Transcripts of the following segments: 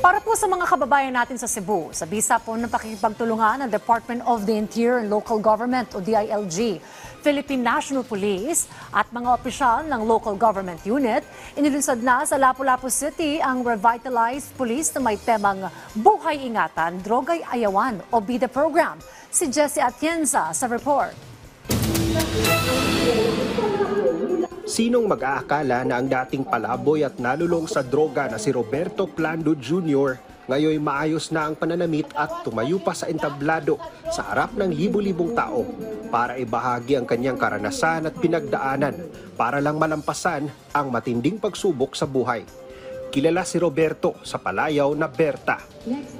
Para po sa mga kababayan natin sa Cebu, sa bisa po ng pakikipagtulungan ng Department of the Interior and Local Government o DILG, Philippine National Police at mga opisyal ng local government unit, inilunsad na sa Lapu-Lapu City ang Revitalized Police na may temang Buhay Ingatan, Droga'y Ayawan o BIDA Program. Si Jessie Atienza sa report. Sinong mag-aakala na ang dating palaboy at nalulong sa droga na si Roberto Plando Jr. ngayon maayos na ang pananamit at tumayo pa sa entablado sa harap ng libu-libong tao para ibahagi ang kanyang karanasan at pinagdaanan para lang malampasan ang matinding pagsubok sa buhay. Kilala si Roberto sa palayaw na Berta.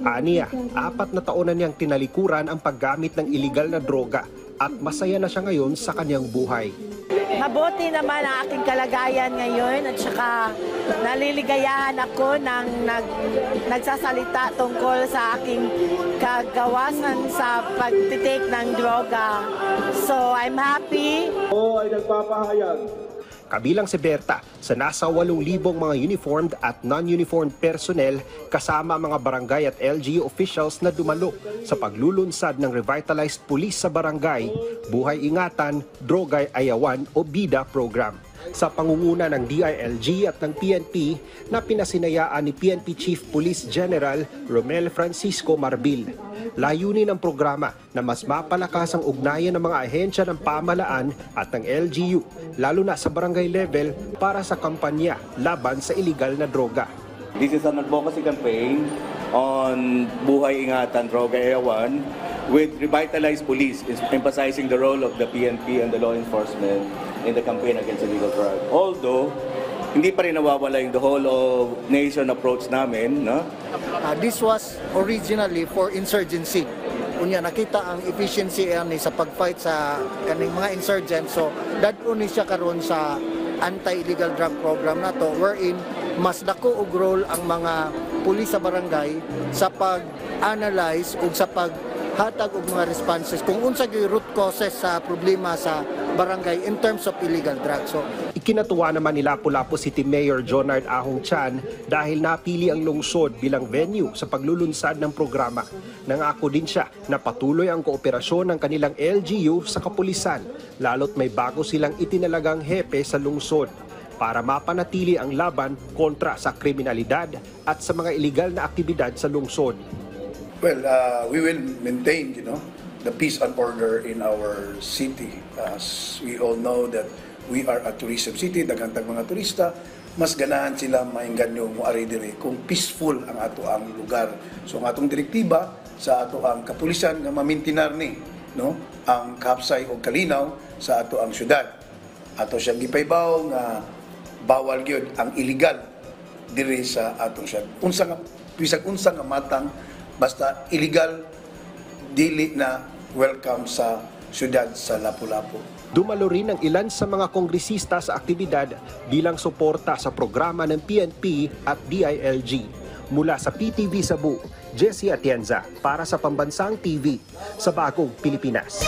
Aniya, 4 na taon na niyang tinalikuran ang paggamit ng iligal na droga at masaya na siya ngayon sa kanyang buhay. Mabuti naman ang aking kalagayan ngayon at saka naliligayahan ako ng nagsasalita tungkol sa aking kagawasan sa pagtitake ng droga. So I'm happy. Ay nagpapahayag. Kabilang si Berta sa nasa 8,000 mga uniformed at non-uniformed personnel kasama mga barangay at LGU officials na dumalo sa paglulunsad ng Revitalized Police sa barangay, Buhay Ingatan, Droga'y Ayawan o BIDA program. Sa pangunguna ng DILG at ng PNP na pinasinayaan ni PNP Chief Police General Romel Francisco Marbil. Layunin ng programa na mas mapalakas ang ugnayan ng mga ahensya ng pamahalaan at ng LGU, lalo na sa barangay level para sa kampanya laban sa iligal na droga. This is an advocacy campaign on Buhay Ingatan, Droga'y Ayawan with Revitalized Police, emphasizing the role of the PNP and the law enforcement in the campaign against illegal drug. Although, hindi pa rin nawawala yung the whole of nation approach namin. No? This was originally for insurgency. Unya nakita ang efficiency ani sa pag-fight sa kaning mga insurgents. So, dadto ni siya karon sa anti-illegal drug program na to wherein mas dako og role ang mga pulis sa barangay sa pag-analyze ug sa paghatag og mga responses kung unsa gyud root causes sa problema sa barangay in terms of illegal drugs. So, ikinatuwa naman ni Lapu-Lapu City Mayor Jonard Ahong Chan dahil napili ang lungsod bilang venue sa paglulunsad ng programa. Nangako din siya na patuloy ang kooperasyon ng kanilang LGU sa kapulisan, lalo't may bago silang itinalagang hepe sa lungsod para mapanatili ang laban kontra sa kriminalidad at sa mga iligal na aktibidad sa lungsod. Well, we will maintain, the peace and order in our city. As we all know that we are a tourism city, daghang mga turista, mas ganahan sila maingganyo mo ari diri kung peaceful ang ato ang lugar. So ang atong direktiba sa ato ang kapulisan nga mamintinar ni, ang kahapsay o kalinaw sa ato ang syudad. Ato siyang gipaybaw nga bawal gyud ang illegal diri sa atong syudad. Bisag unsa nga matang basta illegal dili na welcome sa syudad sa Lapu-Lapu. Dumalo rin ang ilan sa mga kongresista sa aktibidad bilang suporta sa programa ng PNP at DILG. Mula sa PTV Cebu, Jessie Atienza para sa Pambansang TV sa Bagong Pilipinas.